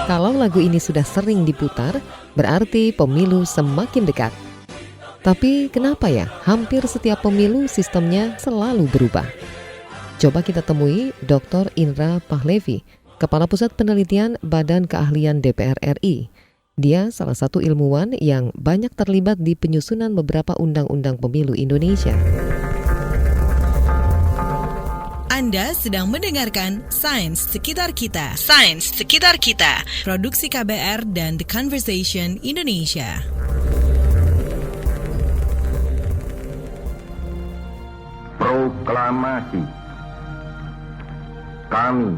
Kalau lagu ini sudah sering diputar, berarti pemilu semakin dekat. Tapi kenapa ya hampir setiap pemilu sistemnya selalu berubah? Coba kita temui Dr. Indra Pahlevi, Kepala Pusat Penelitian Badan Keahlian DPR RI. Dia salah satu ilmuwan yang banyak terlibat di penyusunan beberapa undang-undang pemilu Indonesia. Anda sedang mendengarkan Sains Sekitar Kita. Sains Sekitar Kita. Produksi KBR dan The Conversation Indonesia. Proklamasi. Kami,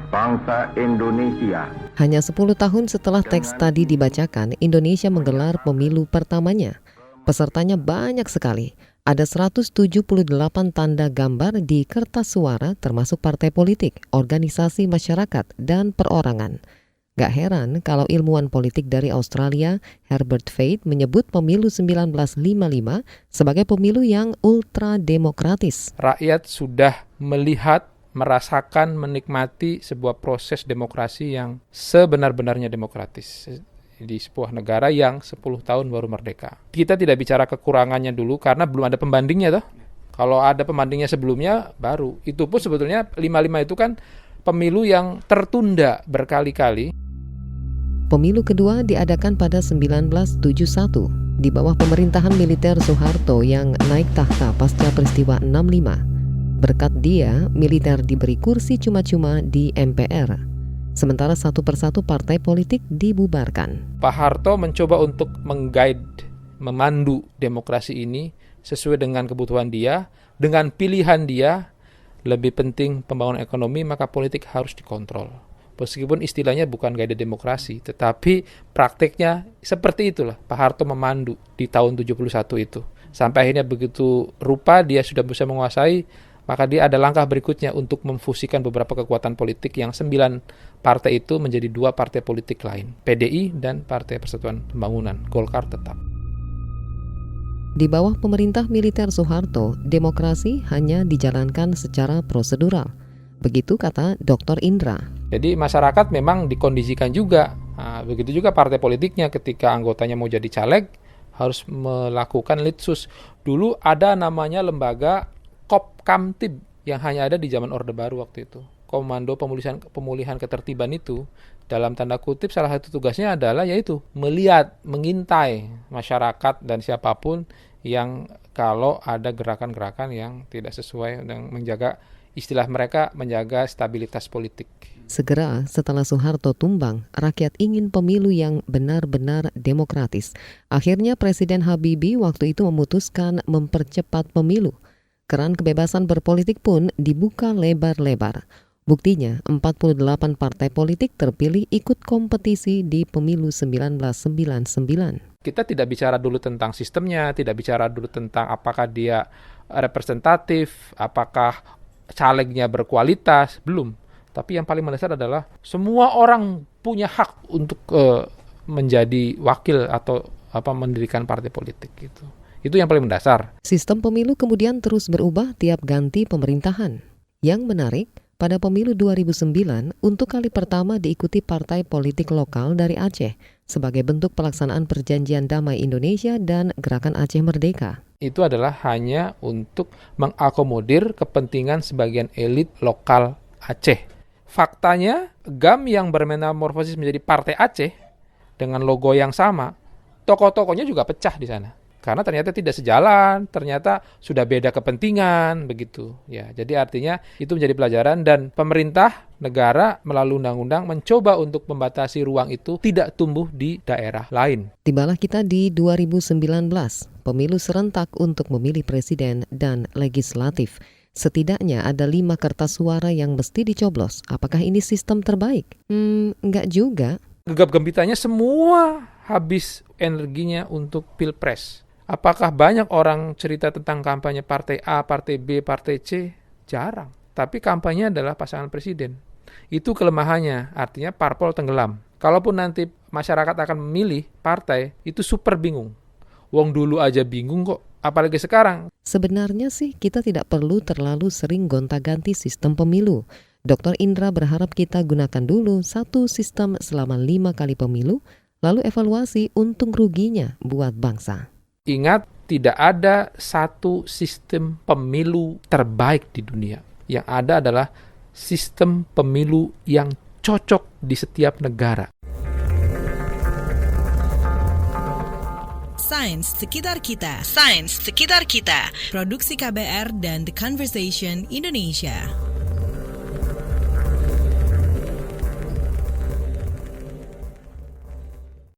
bangsa Indonesia. Hanya 10 tahun setelah teks tadi dibacakan, Indonesia menggelar pemilu pertamanya. Pesertanya banyak sekali. Ada 178 tanda gambar di kertas suara termasuk partai politik, organisasi masyarakat, dan perorangan. Gak heran kalau ilmuwan politik dari Australia, Herbert Fate, menyebut pemilu 1955 sebagai pemilu yang ultra demokratis. Rakyat sudah melihat, merasakan, menikmati sebuah proses demokrasi yang sebenar-benarnya demokratis di sebuah negara yang 10 tahun baru merdeka. Kita tidak bicara kekurangannya dulu karena belum ada pembandingnya toh. Kalau ada pembandingnya sebelumnya baru. Itu pun sebetulnya 55 itu kan pemilu yang tertunda berkali-kali. Pemilu kedua diadakan pada 1971 di bawah pemerintahan militer Soeharto yang naik tahta pasca peristiwa 65. Berkat dia, militer diberi kursi cuma-cuma di MPR. Sementara satu persatu partai politik dibubarkan. Pak Harto mencoba untuk mengguide, memandu demokrasi ini sesuai dengan kebutuhan dia, dengan pilihan dia. Lebih penting pembangunan ekonomi, maka politik harus dikontrol. Meskipun istilahnya bukan guide demokrasi, tetapi prakteknya seperti itulah Pak Harto memandu di tahun 71 itu. Sampai akhirnya begitu rupa dia sudah bisa menguasai, maka dia ada langkah berikutnya untuk memfusikan beberapa kekuatan politik yang 9 partai itu menjadi 2 partai politik lain, PDI dan Partai Persatuan Pembangunan, Golkar tetap. Di bawah pemerintah militer Soeharto, demokrasi hanya dijalankan secara prosedural. Begitu kata Dr. Indra. Jadi masyarakat memang dikondisikan juga. Nah, begitu juga partai politiknya ketika anggotanya mau jadi caleg, harus melakukan litsus. Dulu ada namanya lembaga Kopkamtib yang hanya ada di zaman Orde Baru waktu itu. Komando pemulihan ketertiban itu dalam tanda kutip salah satu tugasnya adalah yaitu melihat, mengintai masyarakat dan siapapun yang kalau ada gerakan-gerakan yang tidak sesuai dengan menjaga, istilah mereka menjaga stabilitas politik. Segera setelah Soeharto tumbang, rakyat ingin pemilu yang benar-benar demokratis. Akhirnya Presiden Habibie waktu itu memutuskan mempercepat pemilu. Keran kebebasan berpolitik pun dibuka lebar-lebar. Buktinya, 48 partai politik terpilih ikut kompetisi di pemilu 1999. Kita tidak bicara dulu tentang sistemnya, tidak bicara dulu tentang apakah dia representatif, apakah calegnya berkualitas, belum. Tapi yang paling mendasar adalah semua orang punya hak untuk menjadi wakil atau mendirikan partai politik gitu. Itu yang paling mendasar. Sistem pemilu kemudian terus berubah tiap ganti pemerintahan. Yang menarik, pada pemilu 2009 untuk kali pertama diikuti partai politik lokal dari Aceh sebagai bentuk pelaksanaan Perjanjian Damai Indonesia dan Gerakan Aceh Merdeka. Itu adalah hanya untuk mengakomodir kepentingan sebagian elit lokal Aceh. Faktanya, GAM yang bermetamorfosis menjadi Partai Aceh dengan logo yang sama, tokoh-tokohnya juga pecah di sana. Karena ternyata tidak sejalan, ternyata sudah beda kepentingan, begitu. Ya, jadi artinya itu menjadi pelajaran dan pemerintah negara melalui undang-undang mencoba untuk membatasi ruang itu tidak tumbuh di daerah lain. Tibalah kita di 2019, pemilu serentak untuk memilih presiden dan legislatif. Setidaknya ada 5 kertas suara yang mesti dicoblos. Apakah ini sistem terbaik? Enggak juga. Gegap gempitanya semua habis energinya untuk pilpres. Apakah banyak orang cerita tentang kampanye partai A, partai B, partai C? Jarang. Tapi kampanye adalah pasangan presiden. Itu kelemahannya, artinya parpol tenggelam. Kalaupun nanti masyarakat akan memilih partai, itu super bingung. Wong dulu aja bingung kok, apalagi sekarang. Sebenarnya sih kita tidak perlu terlalu sering gonta-ganti sistem pemilu. Dr. Indra berharap kita gunakan dulu satu sistem selama 5 kali pemilu, lalu evaluasi untung ruginya buat bangsa. Ingat, tidak ada satu sistem pemilu terbaik di dunia. Yang ada adalah sistem pemilu yang cocok di setiap negara. Sains Sekitar Kita. Sains Sekitar Kita. Produksi KBR dan The Conversation Indonesia.